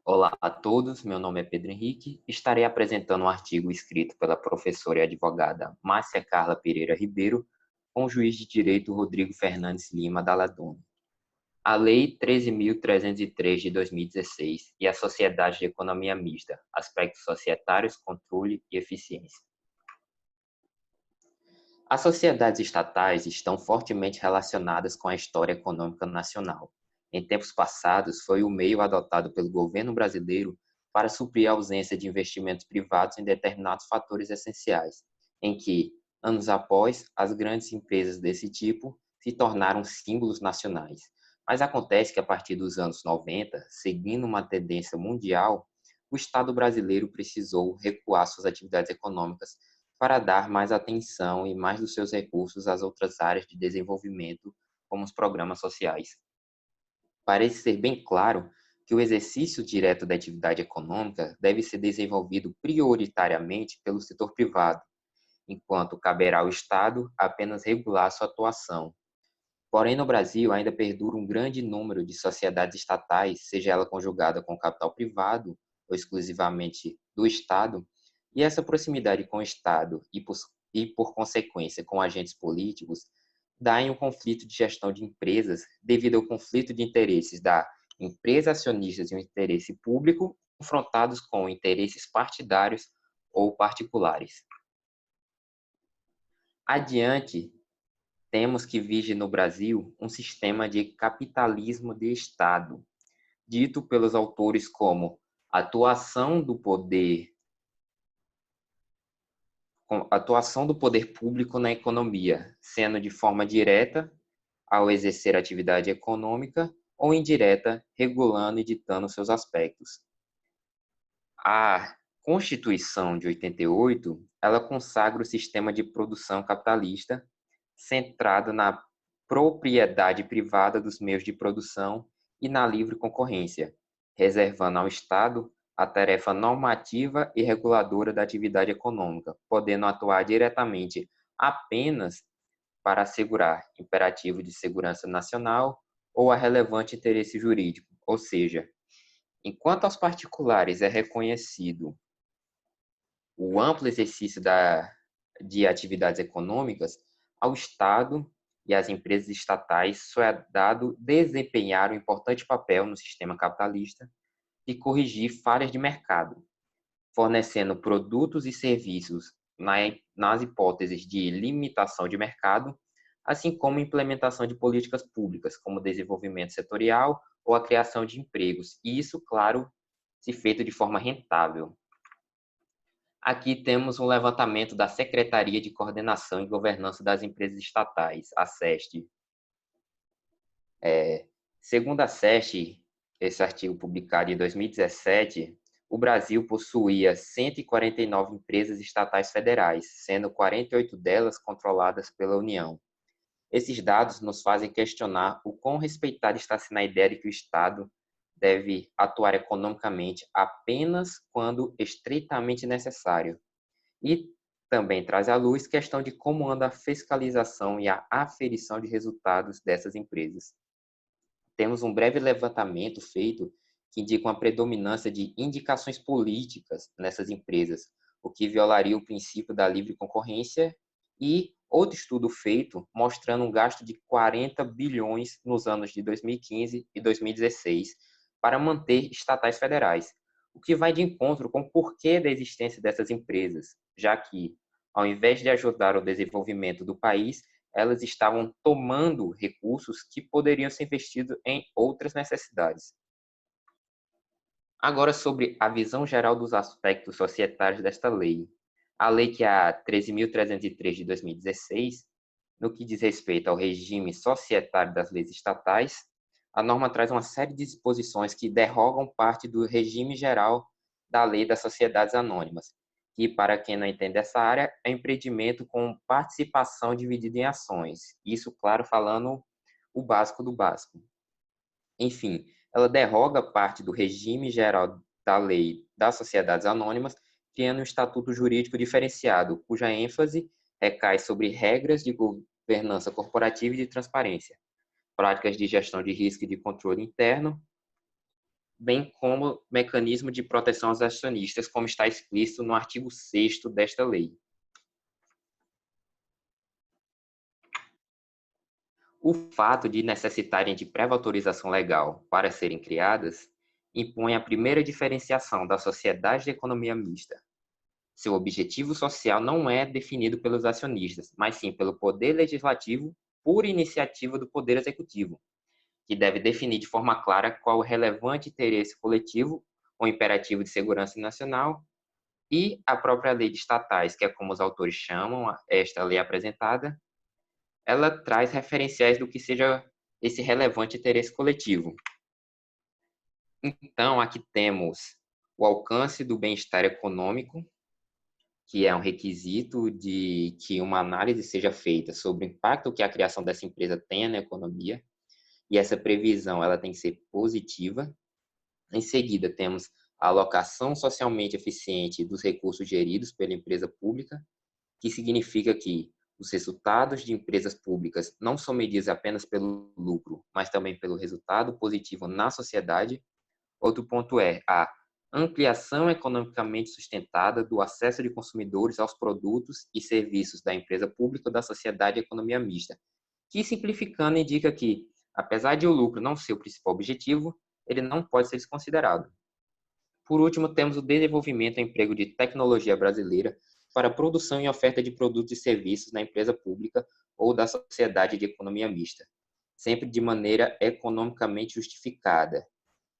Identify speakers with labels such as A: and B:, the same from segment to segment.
A: Olá a todos, meu nome é Pedro Henrique. Estarei apresentando um artigo escrito pela professora e advogada Márcia Carla Pereira Ribeiro, com o juiz de direito Rodrigo Fernandes Lima Dall'Adone. A Lei 13.303 de 2016 e a Sociedade de Economia Mista, Aspectos Societários, Controle e Eficiência. As sociedades estatais estão fortemente relacionadas com a história econômica nacional. Em tempos passados, foi o meio adotado pelo governo brasileiro para suprir a ausência de investimentos privados em determinados fatores essenciais, em que, anos após, as grandes empresas desse tipo se tornaram símbolos nacionais. Mas acontece que, a partir dos anos 90, seguindo uma tendência mundial, o Estado brasileiro precisou recuar suas atividades econômicas para dar mais atenção e mais dos seus recursos às outras áreas de desenvolvimento, como os programas sociais. Parece ser bem claro que o exercício direto da atividade econômica deve ser desenvolvido prioritariamente pelo setor privado, enquanto caberá ao Estado apenas regular sua atuação. Porém, no Brasil ainda perdura um grande número de sociedades estatais, seja ela conjugada com capital privado ou exclusivamente do Estado, e essa proximidade com o Estado por consequência, com agentes políticos, dá em um conflito de gestão de empresas devido ao conflito de interesses da empresa acionista e o interesse público confrontados com interesses partidários ou particulares. Adiante, temos que vige no Brasil um sistema de capitalismo de Estado, dito pelos autores como atuação do poder público na economia, sendo de forma direta ao exercer atividade econômica ou indireta, regulando e ditando seus aspectos. A Constituição de 88, ela consagra o sistema de produção capitalista centrado na propriedade privada dos meios de produção e na livre concorrência, reservando ao Estado a tarefa normativa e reguladora da atividade econômica, podendo atuar diretamente apenas para assegurar imperativo de segurança nacional ou a relevante interesse jurídico, ou seja, enquanto aos particulares é reconhecido o amplo exercício de atividades econômicas, ao Estado e às empresas estatais só é dado desempenhar um importante papel no sistema capitalista e corrigir falhas de mercado, fornecendo produtos e serviços nas hipóteses de limitação de mercado, assim como implementação de políticas públicas, como desenvolvimento setorial ou a criação de empregos. E isso, claro, se feito de forma rentável. Aqui temos um levantamento da Secretaria de Coordenação e Governança das Empresas Estatais, a SEST. Segundo a SEST, esse artigo publicado em 2017, o Brasil possuía 149 empresas estatais federais, sendo 48 delas controladas pela União. Esses dados nos fazem questionar o quão respeitada está sendo a ideia de que o Estado deve atuar economicamente apenas quando estritamente necessário. E também traz à luz questão de como anda a fiscalização e a aferição de resultados dessas empresas. Temos um breve levantamento feito que indica uma predominância de indicações políticas nessas empresas, o que violaria o princípio da livre concorrência, e outro estudo feito mostrando um gasto de 40 bilhões nos anos de 2015 e 2016 para manter estatais federais, o que vai de encontro com o porquê da existência dessas empresas, já que, ao invés de ajudar o desenvolvimento do país, elas estavam tomando recursos que poderiam ser investidos em outras necessidades. Agora, sobre a visão geral dos aspectos societários desta lei. A lei que é a 13.303 de 2016, no que diz respeito ao regime societário das leis estatais, a norma traz uma série de disposições que derrogam parte do regime geral da lei das sociedades anônimas, que, para quem não entende essa área, é um empreendimento com participação dividida em ações. Isso, claro, falando o básico do básico. Enfim, ela derroga parte do regime geral da lei das sociedades anônimas, criando um estatuto jurídico diferenciado, cuja ênfase recai sobre regras de governança corporativa e de transparência, práticas de gestão de risco e de controle interno, bem como mecanismo de proteção aos acionistas, como está explícito no artigo 6º desta lei. O fato de necessitarem de prévia autorização legal para serem criadas impõe a primeira diferenciação da sociedade de economia mista. Seu objetivo social não é definido pelos acionistas, mas sim pelo Poder Legislativo por iniciativa do Poder Executivo, que deve definir de forma clara qual o relevante interesse coletivo ou imperativo de segurança nacional, e a própria lei de estatais, que é como os autores chamam esta lei apresentada, ela traz referenciais do que seja esse relevante interesse coletivo. Então, aqui temos o alcance do bem-estar econômico, que é um requisito de que uma análise seja feita sobre o impacto que a criação dessa empresa tenha na economia, e essa previsão ela tem que ser positiva. Em seguida, temos a alocação socialmente eficiente dos recursos geridos pela empresa pública, que significa que os resultados de empresas públicas não são medidos apenas pelo lucro, mas também pelo resultado positivo na sociedade. Outro ponto é a ampliação economicamente sustentada do acesso de consumidores aos produtos e serviços da empresa pública ou da sociedade de economia mista, que, simplificando, indica que, apesar de o lucro não ser o principal objetivo, ele não pode ser desconsiderado. Por último, temos o desenvolvimento e emprego de tecnologia brasileira para a produção e oferta de produtos e serviços na empresa pública ou da sociedade de economia mista, sempre de maneira economicamente justificada,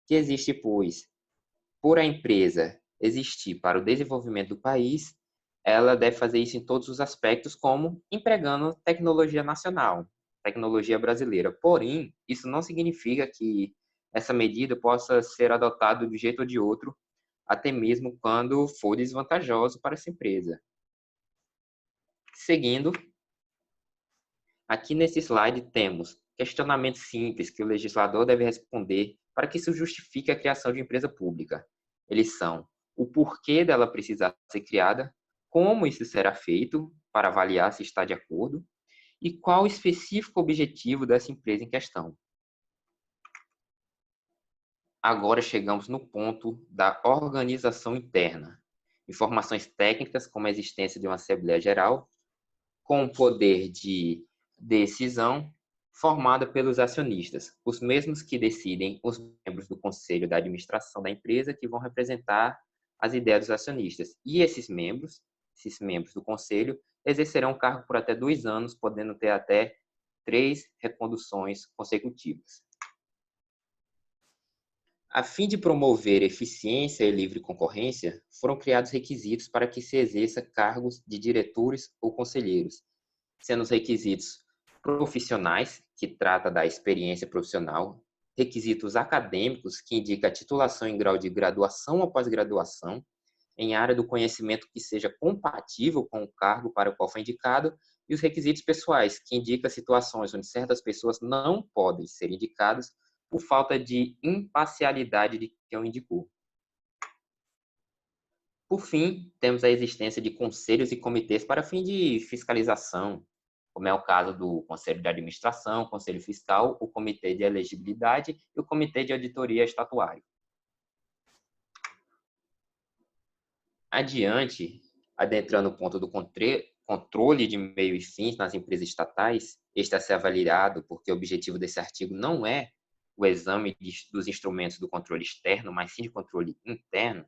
A: que existe, pois, por a empresa existir para o desenvolvimento do país, ela deve fazer isso em todos os aspectos, como empregando tecnologia nacional, tecnologia brasileira. Porém, isso não significa que essa medida possa ser adotada de um jeito ou de outro, até mesmo quando for desvantajoso para essa empresa. Seguindo, aqui nesse slide temos questionamentos simples que o legislador deve responder para que isso justifique a criação de empresa pública. Eles são o porquê dela precisar ser criada, como isso será feito para avaliar se está de acordo e qual o específico objetivo dessa empresa em questão. Agora chegamos no ponto da organização interna. Informações técnicas, como a existência de uma Assembleia Geral, com poder de decisão, formada pelos acionistas, os mesmos que decidem os membros do conselho da administração da empresa que vão representar as ideias dos acionistas. E esses membros do conselho, exercerão o cargo por até 2 anos, podendo ter até 3 reconduções consecutivas. A fim de promover eficiência e livre concorrência, foram criados requisitos para que se exerça cargos de diretores ou conselheiros, sendo os requisitos profissionais, que trata da experiência profissional, requisitos acadêmicos, que indica a titulação em grau de graduação ou pós-graduação, em área do conhecimento que seja compatível com o cargo para o qual foi indicado, e os requisitos pessoais, que indica situações onde certas pessoas não podem ser indicadas por falta de imparcialidade de quem o indicou. Por fim, temos a existência de conselhos e comitês para fim de fiscalização, como é o caso do Conselho de Administração, o Conselho Fiscal, o Comitê de Elegibilidade e o Comitê de Auditoria Estatuário. Adiante, adentrando o ponto do controle de meios e fins nas empresas estatais, este a ser avaliado porque o objetivo desse artigo não é o exame dos instrumentos do controle externo, mas sim de controle interno.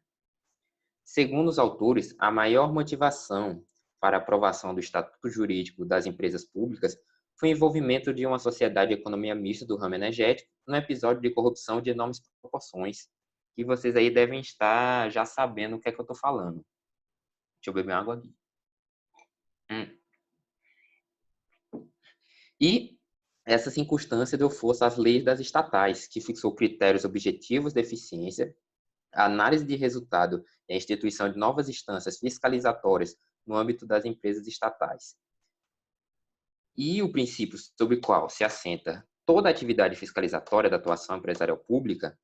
A: Segundo os autores, a maior motivação para a aprovação do Estatuto Jurídico das Empresas Públicas foi o envolvimento de uma sociedade de economia mista do ramo energético num episódio de corrupção de enormes proporções, que vocês aí devem estar já sabendo o que é que eu estou falando. Deixa eu beber água aqui. E essa circunstância deu força às leis das estatais, que fixou critérios objetivos de eficiência, a análise de resultado e a instituição de novas instâncias fiscalizatórias no âmbito das empresas estatais. E o princípio sobre o qual se assenta toda a atividade fiscalizatória da atuação empresarial pública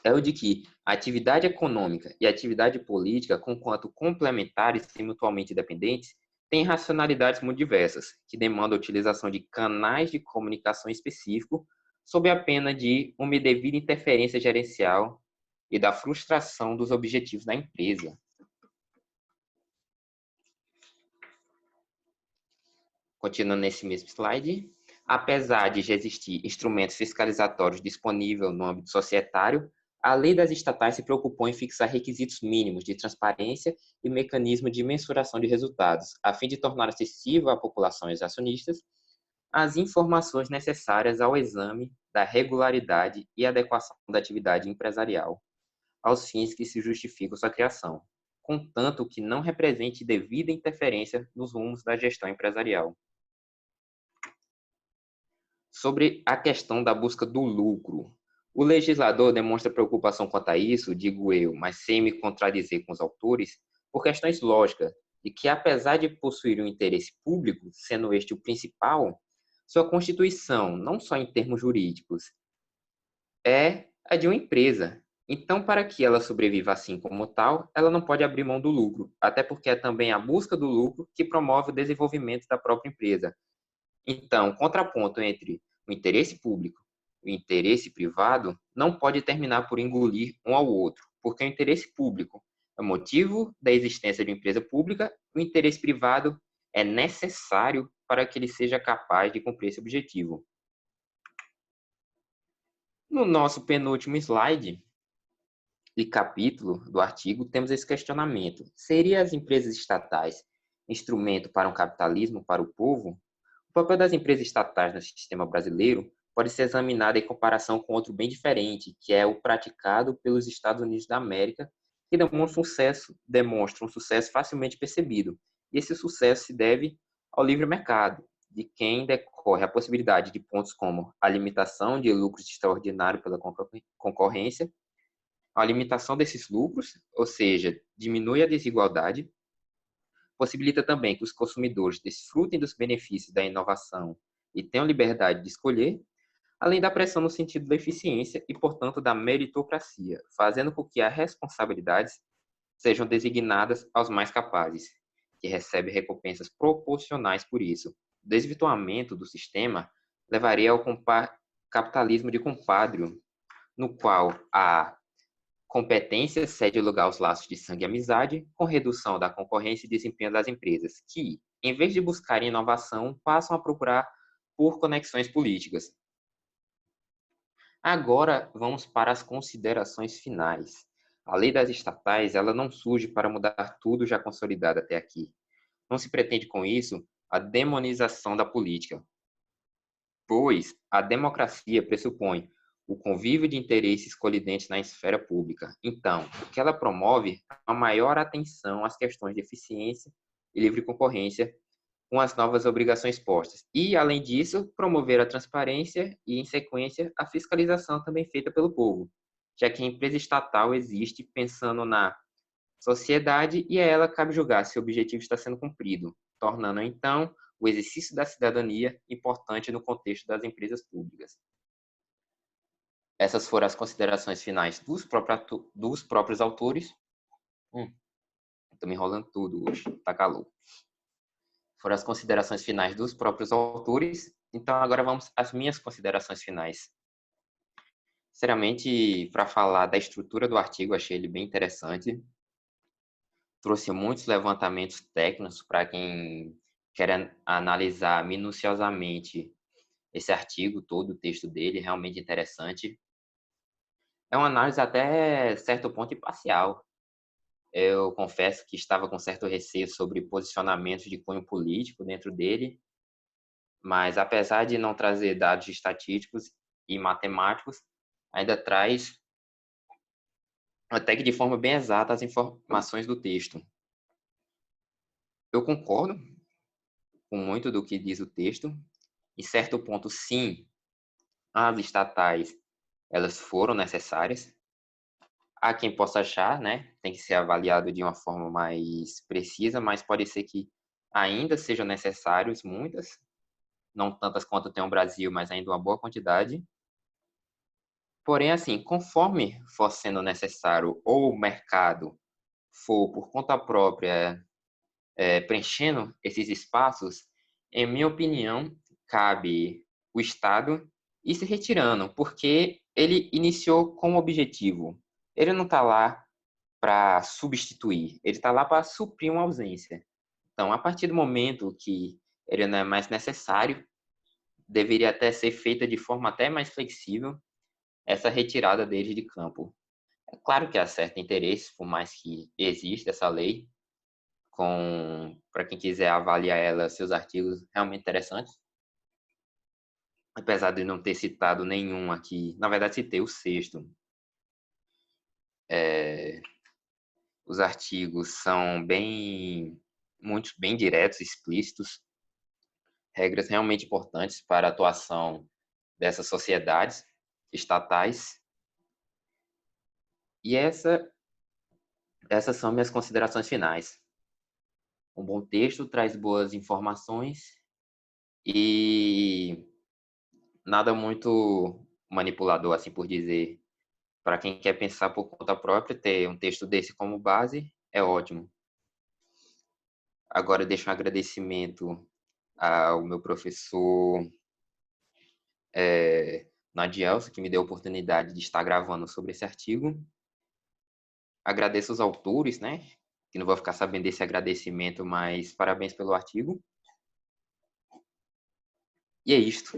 A: é o de que a atividade econômica e a atividade política, conquanto complementares e mutuamente dependentes, têm racionalidades muito diversas, que demandam a utilização de canais de comunicação específicos sob a pena de uma indevida interferência gerencial e da frustração dos objetivos da empresa. Continuando nesse mesmo slide, apesar de já existir instrumentos fiscalizatórios disponíveis no âmbito societário, a lei das estatais se preocupou em fixar requisitos mínimos de transparência e mecanismo de mensuração de resultados, a fim de tornar acessível à população e aos acionistas as informações necessárias ao exame da regularidade e adequação da atividade empresarial aos fins que se justificam sua criação, contanto que não represente devida interferência nos rumos da gestão empresarial. Sobre a questão da busca do lucro, o legislador demonstra preocupação quanto a isso, digo eu, mas sem me contradizer com os autores, por questões lógicas, de que apesar de possuir um interesse público, sendo este o principal, sua constituição, não só em termos jurídicos, é a de uma empresa. Então, para que ela sobreviva assim como tal, ela não pode abrir mão do lucro, até porque é também a busca do lucro que promove o desenvolvimento da própria empresa. Então, o contraponto entre o interesse público e o interesse privado não pode terminar por engolir um ao outro, porque o interesse público é o motivo da existência de uma empresa pública, o interesse privado é necessário para que ele seja capaz de cumprir esse objetivo. No nosso penúltimo slide e capítulo do artigo, temos esse questionamento: seriam as empresas estatais instrumento para um capitalismo para o povo? O papel das empresas estatais no sistema brasileiro pode ser examinado em comparação com outro bem diferente, que é o praticado pelos Estados Unidos da América, que demonstra um sucesso facilmente percebido. E esse sucesso se deve ao livre mercado, de quem decorre a possibilidade de pontos como a limitação de lucros extraordinários pela concorrência, a limitação desses lucros, ou seja, diminui a desigualdade, possibilita também que os consumidores desfrutem dos benefícios da inovação e tenham liberdade de escolher, além da pressão no sentido da eficiência e, portanto, da meritocracia, fazendo com que as responsabilidades sejam designadas aos mais capazes, que recebem recompensas proporcionais por isso. O desvirtuamento do sistema levaria ao capitalismo de compadrio, no qual a competência cede lugar aos laços de sangue e amizade, com redução da concorrência e desempenho das empresas, que, em vez de buscarem inovação, passam a procurar por conexões políticas. Agora, vamos para as considerações finais. A lei das estatais, ela não surge para mudar tudo já consolidado até aqui. Não se pretende com isso a demonização da política, pois a democracia pressupõe o convívio de interesses colidentes na esfera pública. Então, o que ela promove é uma maior atenção às questões de eficiência e livre concorrência com as novas obrigações postas. E, além disso, promover a transparência e, em sequência, a fiscalização também feita pelo povo, já que a empresa estatal existe pensando na sociedade e a ela cabe julgar se o objetivo está sendo cumprido, tornando, então, o exercício da cidadania importante no contexto das empresas públicas. Essas foram as considerações finais dos próprios autores. Estou me enrolando tudo hoje, tá calor. Foram as considerações finais dos próprios autores. Então, agora vamos às minhas considerações finais. Sinceramente, para falar da estrutura do artigo, achei ele bem interessante. Trouxe muitos levantamentos técnicos para quem quer analisar minuciosamente esse artigo, todo o texto dele, realmente interessante. É uma análise até certo ponto imparcial. Eu confesso que estava com certo receio sobre posicionamentos de cunho político dentro dele, mas apesar de não trazer dados estatísticos e matemáticos, ainda traz até que de forma bem exata as informações do texto. Eu concordo com muito do que diz o texto. Em certo ponto, sim, as estatais elas foram necessárias. Há quem possa achar, né, tem que ser avaliado de uma forma mais precisa, mas pode ser que ainda sejam necessários muitas, não tantas quanto tem o Brasil, mas ainda uma boa quantidade. Porém, assim, conforme for sendo necessário ou o mercado for por conta própria preenchendo esses espaços, em minha opinião, cabe o Estado e se retirando, porque ele iniciou com um objetivo. Ele não está lá para substituir, ele está lá para suprir uma ausência. Então, a partir do momento que ele não é mais necessário, deveria até ser feita de forma até mais flexível essa retirada dele de campo. É claro que há certo interesse, por mais que exista essa lei, para quem quiser avaliar ela, seus artigos realmente interessantes. Apesar de não ter citado nenhum aqui, na verdade citei o sexto. Os artigos são muitos bem diretos, explícitos, regras realmente importantes para a atuação dessas sociedades estatais. E essas são minhas considerações finais. Um bom texto traz boas informações e nada muito manipulador, assim por dizer. Para quem quer pensar por conta própria, ter um texto desse como base é ótimo. Agora deixo um agradecimento ao meu professor Nadielso, que me deu a oportunidade de estar gravando sobre esse artigo. Agradeço os autores, né? Que não vou ficar sabendo desse agradecimento, mas parabéns pelo artigo. E é isto.